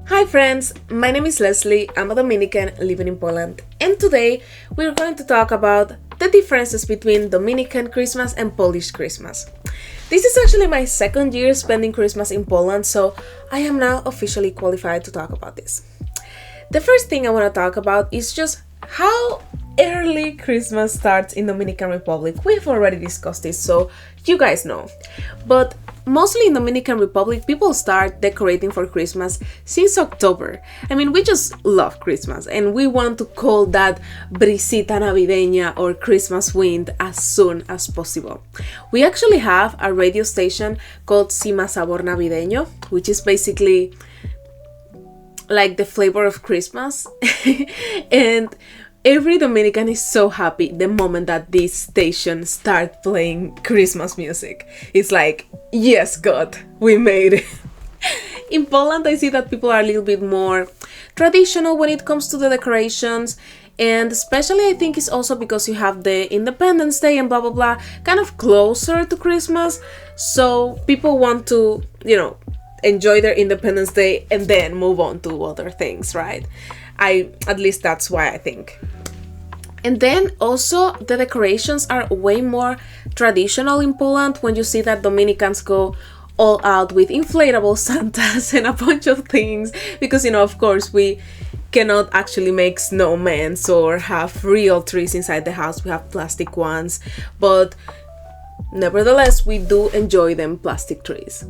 Hi friends, my name is Leslie, I'm a Dominican living in Poland, and today we're going to talk about the differences between Dominican Christmas and Polish Christmas. This is actually my second year spending Christmas in Poland, so I am now officially qualified to talk about this. The first thing I want to talk about is just how early Christmas starts in Dominican Republic. We've already discussed this, so you guys know. But mostly in Dominican Republic, people start decorating for Christmas since October. I mean, we just love Christmas and we want to call that brisita navideña or Christmas wind as soon as possible. We actually have a radio station called Cima Sabor Navideño, which is basically like the flavor of Christmas. And every Dominican is so happy the moment that this station starts playing Christmas music. It's like, yes, God, we made it. In Poland, I see that people are a little bit more traditional when it comes to the decorations. And especially I think it's also because you have the Independence Day and blah, blah, blah, kind of closer to Christmas. So people want to, enjoy their Independence Day and then move on to other things, right? At least that's why I think. And then also the decorations are way more traditional in Poland when you see that Dominicans go all out with inflatable Santas and a bunch of things because, of course we cannot actually make snowmen or have real trees inside the house. We have plastic ones, but nevertheless we do enjoy them plastic trees.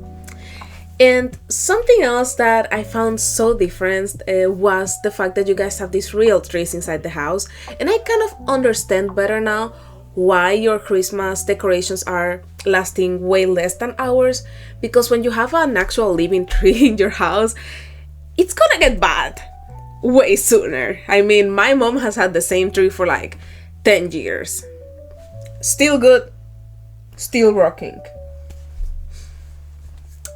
And something else that I found so different was the fact that you guys have these real trees inside the house. And I kind of understand better now why your Christmas decorations are lasting way less than ours. Because when you have an actual living tree in your house, it's gonna get bad way sooner. I mean, my mom has had the same tree for like 10 years. Still good, still rocking.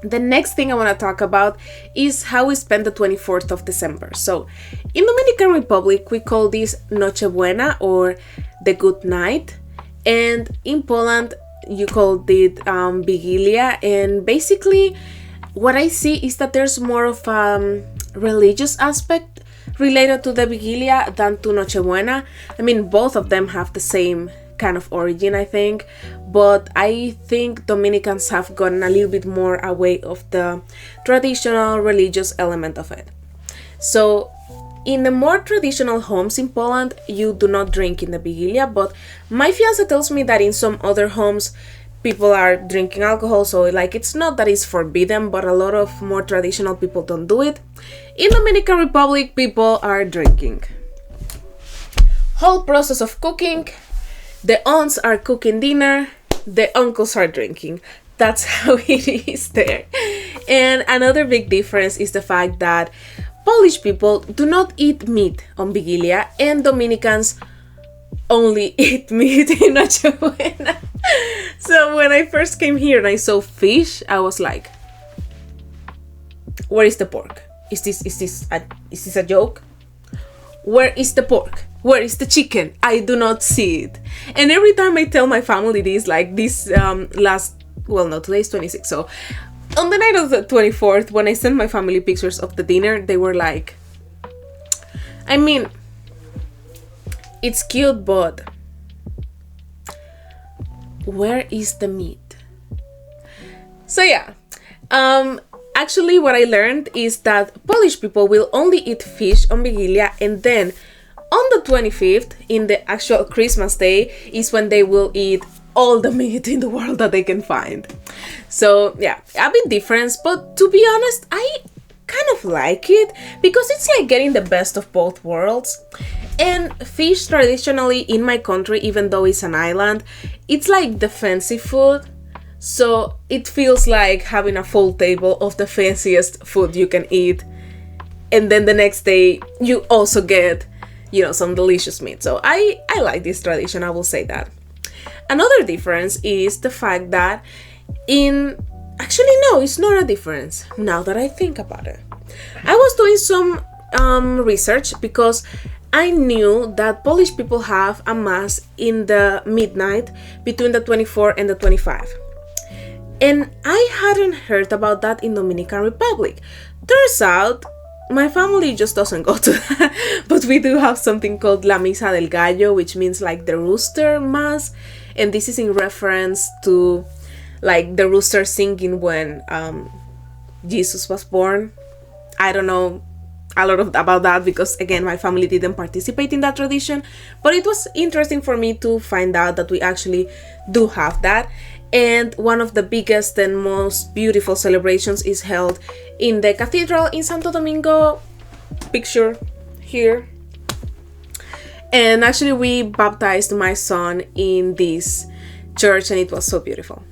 The next thing I want to talk about is how we spend the 24th of December. So in Dominican Republic, we call this Noche Buena or the good night. And in Poland, you call it Vigilia. And basically what I see is that there's more of a religious aspect related to the Vigilia than to Noche Buena. I mean, both of them have the same kind of origin, I think, but I think Dominicans have gotten a little bit more away of the traditional religious element of it. So in the more traditional homes in Poland, you do not drink in the Vigilia, but my fiance tells me that in some other homes people are drinking alcohol, so like it's not that it's forbidden, but a lot of more traditional people don't do it. In Dominican Republic, people are drinking. Whole process of cooking. The aunts are cooking dinner, the uncles are drinking. That's how it is there. And another big difference is the fact that Polish people do not eat meat on Vigilia and Dominicans only eat meat in Noche Buena. So when I first came here and I saw fish, I was like, where is the pork? Is this a joke? Where is the pork? Where is the chicken? I do not see it. And every time I tell my family this, like this today's 26th. So on the night of the 24th, when I sent my family pictures of the dinner, they were like, I mean, it's cute, but where is the meat? So yeah, actually what I learned is that Polish people will only eat fish on Vigilia, and then on the 25th, in the actual Christmas day, is when they will eat all the meat in the world that they can find. So yeah, a bit different, but to be honest, I kind of like it because it's like getting the best of both worlds. And fish traditionally in my country, even though it's an island, it's like the fancy food. So it feels like having a full table of the fanciest food you can eat. And then the next day you also get some delicious meat. So I like this tradition, I will say that. Another difference is the fact that actually no, it's not a difference now that I think about it. I was doing some research because I knew that Polish people have a mass in the midnight between the 24 and the 25. And I hadn't heard about that in Dominican Republic. Turns out my family just doesn't go to that, but we do have something called La Misa del Gallo, which means like the rooster mass, and this is in reference to like the rooster singing when Jesus was born. I don't know a lot about that because, again, my family didn't participate in that tradition, but it was interesting for me to find out that we actually do have that. And one of the biggest and most beautiful celebrations is held in the cathedral in Santo Domingo, picture here. And actually we baptized my son in this church, and it was so beautiful.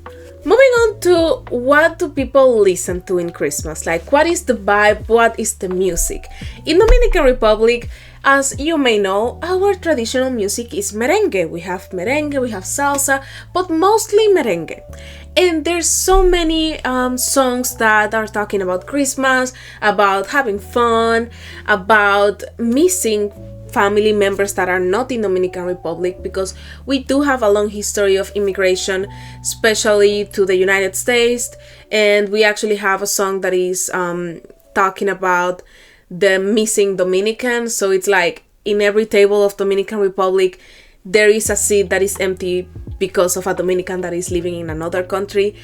Moving on to what do people listen to in Christmas? Like, what is the vibe? What is the music? In Dominican Republic, as you may know, our traditional music is merengue. We have salsa, but mostly merengue. And there's so many songs that are talking about Christmas, about having fun, about missing family members that are not in Dominican Republic, because we do have a long history of immigration, especially to the United States, and we actually have a song that is talking about the missing Dominicans. So it's like in every table of Dominican Republic there is a seat that is empty because of a Dominican that is living in another country.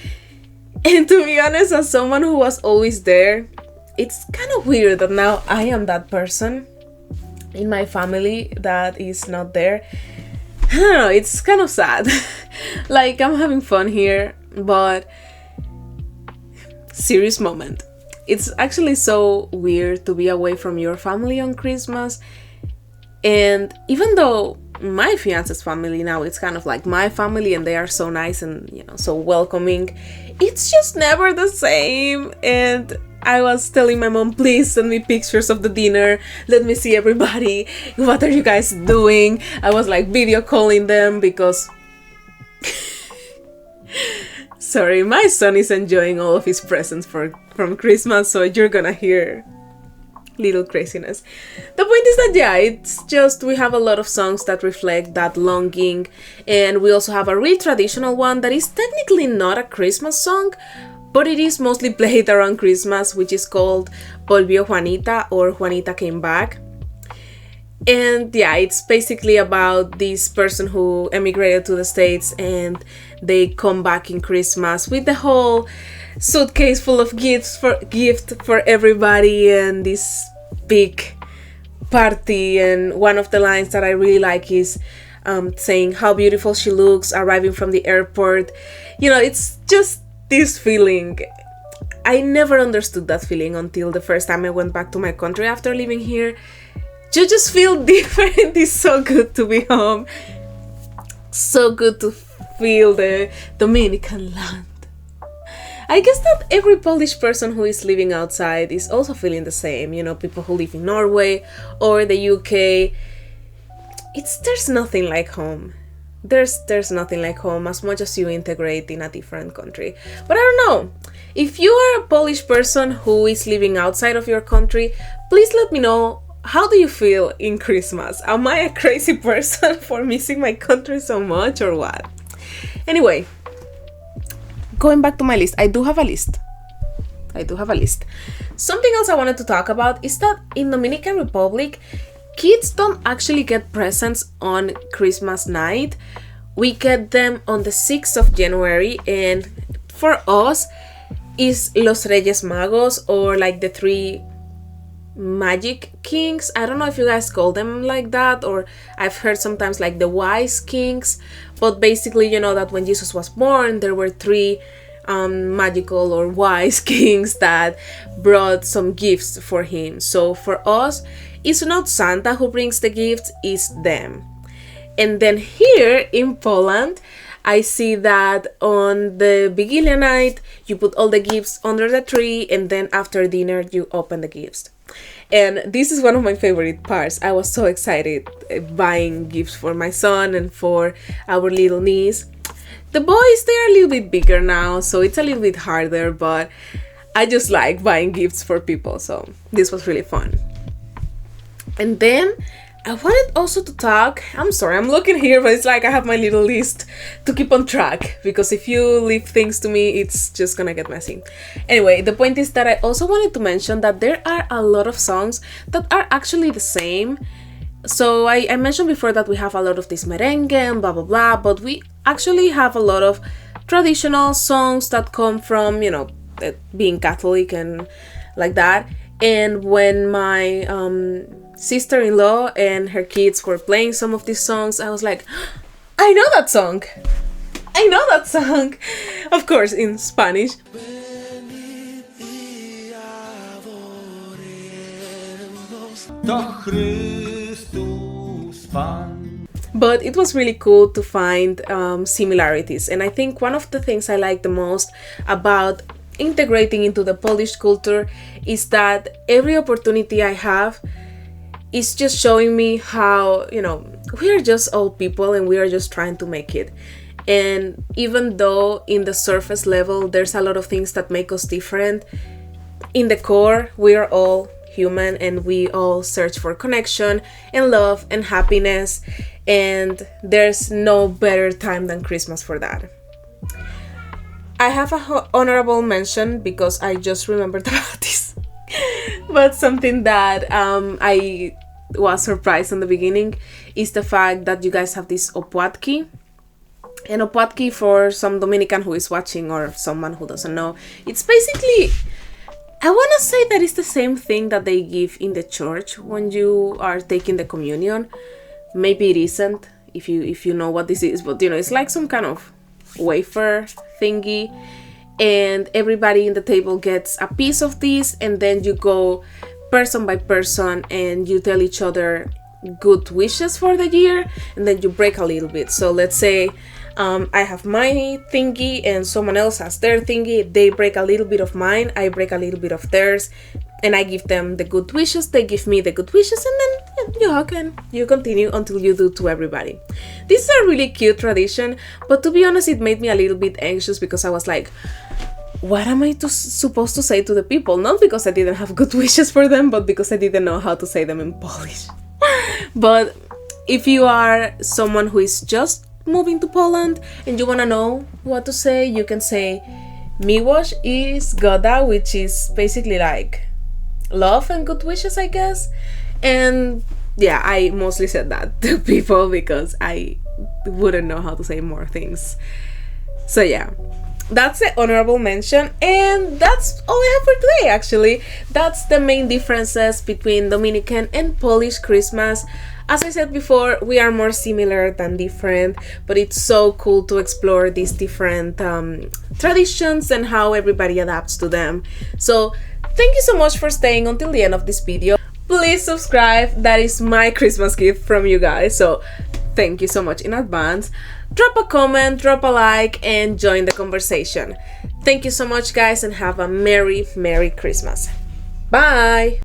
And to be honest, as someone who was always there, it's kind of weird that now I am that person in my family that is not there. I don't know, it's kind of sad. Like, I'm having fun here, but serious moment. It's actually so weird to be away from your family on Christmas. And even though my fiance's family now, it's kind of like my family and they are so nice and, you know, so welcoming, it's just never the same. And I was telling my mom, please send me pictures of the dinner. Let me see everybody. What are you guys doing? I was like video calling them because sorry, my son is enjoying all of his presents from Christmas, so you're gonna hear little craziness. The point is that, yeah, it's just we have a lot of songs that reflect that longing, and we also have a real traditional one that is technically not a Christmas song, but it is mostly played around Christmas, which is called Volvió Juanita, or Juanita Came Back. And yeah, it's basically about this person who emigrated to the States and they come back in Christmas with the whole suitcase full of gift for everybody and this big party. And one of the lines that I really like is saying how beautiful she looks arriving from the airport. You know, it's just this feeling. I never understood that feeling until the first time I went back to my country after living here. You just feel different. It's so good to be home. So good to feel the Dominican land. I guess that every Polish person who is living outside is also feeling the same. You know, people who live in Norway or the UK. There's nothing like home. There's nothing like home as much as you integrate in a different country. But I don't know. If you are a Polish person who is living outside of your country, please let me know. How do you feel in Christmas? Am I a crazy person for missing my country so much or what? Anyway, going back to my list. I do have a list. Something else I wanted to talk about is that in Dominican Republic, kids don't actually get presents on Christmas night. We get them on the 6th of January, and for us is Los Reyes Magos, or like the 3 Magic Kings. I don't know if you guys call them like that, or I've heard sometimes like the Wise Kings, but basically, you know, that when Jesus was born there were 3 magical or wise kings that brought some gifts for him. So for us, it's not Santa who brings the gifts, it's them. And then here in Poland, I see that on the Vigilia night you put all the gifts under the tree, and then after dinner you open the gifts. And this is one of my favorite parts. I was so excited buying gifts for my son and for our little niece. The boys, they are a little bit bigger now, so it's a little bit harder, but I just like buying gifts for people, so this was really fun. And then I wanted also to talk. I'm sorry, I'm looking here, but it's like I have my little list to keep on track, because if you leave things to me, it's just gonna get messy. Anyway, the point is that I also wanted to mention that there are a lot of songs that are actually the same. So I mentioned before that we have a lot of this merengue and blah blah blah, but we actually have a lot of traditional songs that come from, being Catholic and like that. And when my sister-in-law and her kids were playing some of these songs, I was like, I know that song. I know that song. Of course, in Spanish. But it was really cool to find similarities. And I think one of the things I like the most about integrating into the Polish culture is that every opportunity I have is just showing me how, we are just all people and we are just trying to make it. And even though in the surface level there's a lot of things that make us different, in the core we are all human and we all search for connection and love and happiness, and there's no better time than Christmas for that. I have a honorable mention because I just remembered about this. But something that I was surprised in the beginning is the fact that you guys have this opłatek. And opłatek, for some Dominican who is watching or someone who doesn't know, it's basically, I want to say that it's the same thing that they give in the church when you are taking the communion. Maybe it isn't, if you know what this is, but it's like some kind of wafer thingy, and everybody in the table gets a piece of this, and then you go person by person and you tell each other good wishes for the year, and then you break a little bit. So let's say I have my thingy and someone else has their thingy. They break a little bit of mine, I break a little bit of theirs, and I give them the good wishes, they give me the good wishes, and then you hug and you continue until you do to everybody. This is a really cute tradition, but to be honest, it made me a little bit anxious because I was like, what am I supposed to say to the people? Not because I didn't have good wishes for them, but because I didn't know how to say them in Polish. But if you are someone who is just moving to Poland and you want to know what to say, you can say miłość i zgoda, which is basically like love and good wishes, I guess. And yeah, I mostly said that to people because I wouldn't know how to say more things. So yeah, that's the honorable mention, and that's all I have for today. Actually, that's the main differences between Dominican and Polish Christmas. As I said before, we are more similar than different, but it's so cool to explore these different traditions and how everybody adapts to them. So thank you so much for staying until the end of this video. Please subscribe. That is my Christmas gift from you guys, so thank you so much in advance. Drop a comment, drop a like, and join the conversation. Thank you so much, guys, and have a Merry Christmas. Bye!